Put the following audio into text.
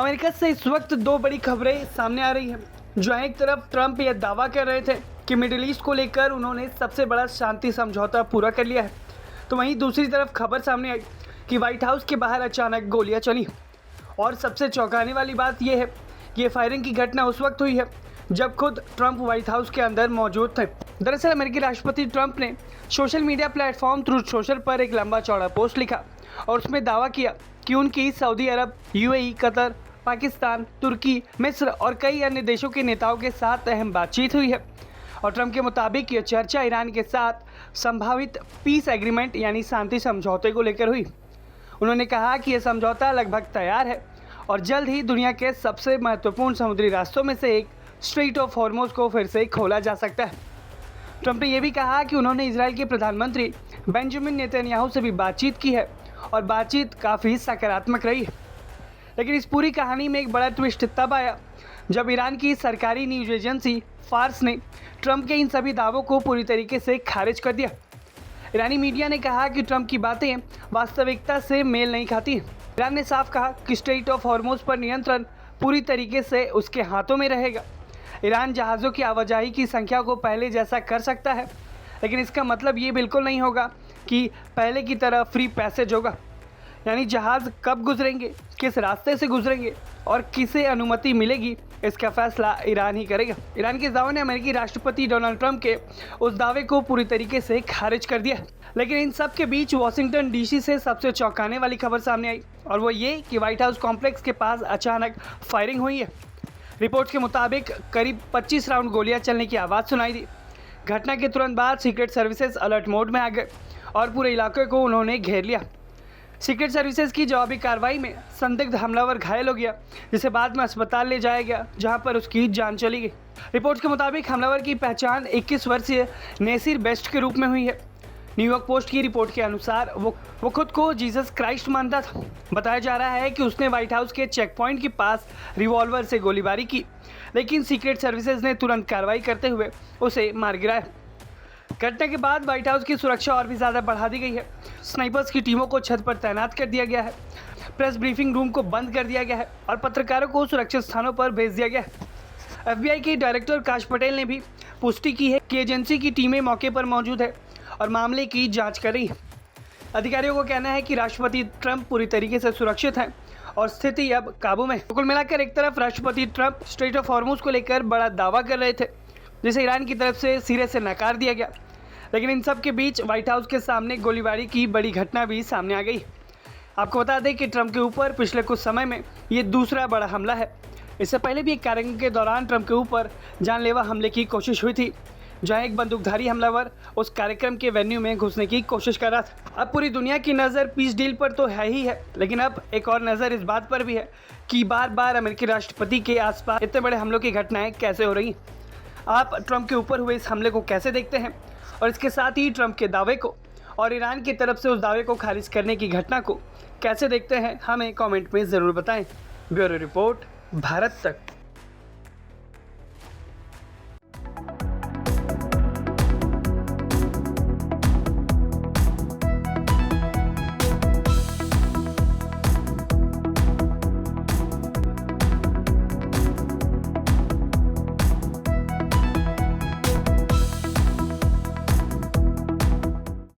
America से इस वक्त दो बड़ी खबरें सामने आ रही हैं। जहाँ एक तरफ ट्रंप यह दावा कर रहे थे कि मिडिल ईस्ट को लेकर उन्होंने सबसे बड़ा शांति समझौता पूरा कर लिया है, तो वहीं दूसरी तरफ खबर सामने आई कि व्हाइट हाउस के बाहर अचानक गोलियां चली। और सबसे चौंकाने वाली बात यह है कि ये फायरिंग की घटना उस वक्त हुई है जब खुद ट्रंप व्हाइट हाउस के अंदर मौजूद थे। दरअसल अमेरिकी राष्ट्रपति ट्रंप ने social media platform truth social पर एक लंबा चौड़ा पोस्ट लिखा और उसमें दावा किया कि उनकी सऊदी अरब, यूएई, कतर, पाकिस्तान, तुर्की, मिस्र और कई अन्य देशों के नेताओं के साथ अहम बातचीत हुई है। और ट्रंप के मुताबिक ये चर्चा ईरान के साथ संभावित पीस एग्रीमेंट यानी शांति समझौते को लेकर हुई। उन्होंने कहा कि यह समझौता लगभग तैयार है और जल्द ही दुनिया के सबसे महत्वपूर्ण समुद्री रास्तों में से एक स्ट्रेट ऑफ हॉर्मुज़ को फिर से खोला जा सकता है। ट्रंप ने यह भी कहा कि उन्होंने इजराइल के प्रधानमंत्री बेंजामिन नेतन्याहू से भी बातचीत की है और बातचीत काफ़ी सकारात्मक रही है। लेकिन इस पूरी कहानी में एक बड़ा ट्विस्ट तब आया जब ईरान की सरकारी न्यूज एजेंसी फार्स ने ट्रंप के इन सभी दावों को पूरी तरीके से खारिज कर दिया। ईरानी मीडिया ने कहा कि ट्रंप की बातें वास्तविकता से मेल नहीं खाती। ईरान ने साफ कहा कि स्ट्रेट ऑफ हॉर्मुज़ पर नियंत्रण पूरी तरीके से उसके हाथों में रहेगा। ईरान जहाज़ों की आवाजाही की संख्या को पहले जैसा कर सकता है, लेकिन इसका मतलब ये बिल्कुल नहीं होगा कि पहले की तरह फ्री पैसेज होगा। यानी जहाज़ कब गुजरेंगे, किस रास्ते से गुजरेंगे और किसे अनुमति मिलेगी, इसका फैसला ईरान ही करेगा। ईरान के दावे ने अमेरिकी राष्ट्रपति डोनाल्ड ट्रंप के उस दावे को पूरी तरीके से खारिज कर दिया। लेकिन इन सब के बीच वाशिंगटन डीसी से सबसे चौंकाने वाली खबर सामने आई और वो ये कि व्हाइट हाउस कॉम्प्लेक्स के पास अचानक फायरिंग हुई है। रिपोर्ट्स के मुताबिक करीब 25 राउंड गोलियां चलने की आवाज़ सुनाई दी। घटना के तुरंत बाद सीक्रेट सर्विसेज अलर्ट मोड में आ गए और पूरे इलाके को उन्होंने घेर लिया। सीक्रेट सर्विसेज की जवाबी कार्रवाई में संदिग्ध हमलावर घायल हो गया, जिसे बाद में अस्पताल ले जाया गया जहां पर उसकी जान चली गई। रिपोर्ट्स के मुताबिक हमलावर की पहचान 21 वर्षीय नेसिर बेस्ट के रूप में हुई है। न्यूयॉर्क पोस्ट की रिपोर्ट के अनुसार वो खुद को जीसस क्राइस्ट मानता था। बताया जा रहा है कि उसने व्हाइट हाउस के चेक पॉइंट के पास रिवॉल्वर से गोलीबारी की, लेकिन सीक्रेट सर्विसेज ने तुरंत कार्रवाई करते हुए उसे मार गिराया। घटना के बाद व्हाइट हाउस की सुरक्षा और भी ज़्यादा बढ़ा दी गई है। स्नाइपर्स की टीमों को छत पर तैनात कर दिया गया है, प्रेस ब्रीफिंग रूम को बंद कर दिया गया है और पत्रकारों को सुरक्षित स्थानों पर भेज दिया गया है। FBI के डायरेक्टर काश पटेल ने भी पुष्टि की है कि एजेंसी की टीमें मौके पर मौजूद है और मामले की जांच कर रही है। अधिकारियों का कहना है कि राष्ट्रपति ट्रंप पूरी तरीके से सुरक्षित हैं और स्थिति अब काबू में। कुल मिलाकर एक तरफ राष्ट्रपति ट्रंप स्ट्रेट ऑफ हॉर्मुज़ को लेकर बड़ा दावा कर रहे थे, जिसे ईरान की तरफ से सिरे से नकार दिया गया। लेकिन इन सब के बीच व्हाइट हाउस के सामने गोलीबारी की बड़ी घटना भी सामने आ गई। आपको बता दें कि ट्रंप के ऊपर पिछले कुछ समय में ये दूसरा बड़ा हमला है। इससे पहले भी एक कार्यक्रम के दौरान ट्रंप के ऊपर जानलेवा हमले की कोशिश हुई थी, जहां एक बंदूकधारी हमलावर उस कार्यक्रम के वेन्यू में घुसने की कोशिश कर रहा था। अब पूरी दुनिया की नज़र पीस डील पर तो है ही है, लेकिन अब एक और नज़र इस बात पर भी है कि बार बार अमेरिकी राष्ट्रपति के आसपास इतने बड़े हमलों की घटनाएं कैसे हो रही हैं। आप ट्रंप के ऊपर हुए इस हमले को कैसे देखते हैं और इसके साथ ही ट्रंप के दावे को और ईरान की तरफ से उस दावे को खारिज करने की घटना को कैसे देखते हैं, हमें कमेंट में ज़रूर बताएं। ब्यूरो रिपोर्ट, भारत तक।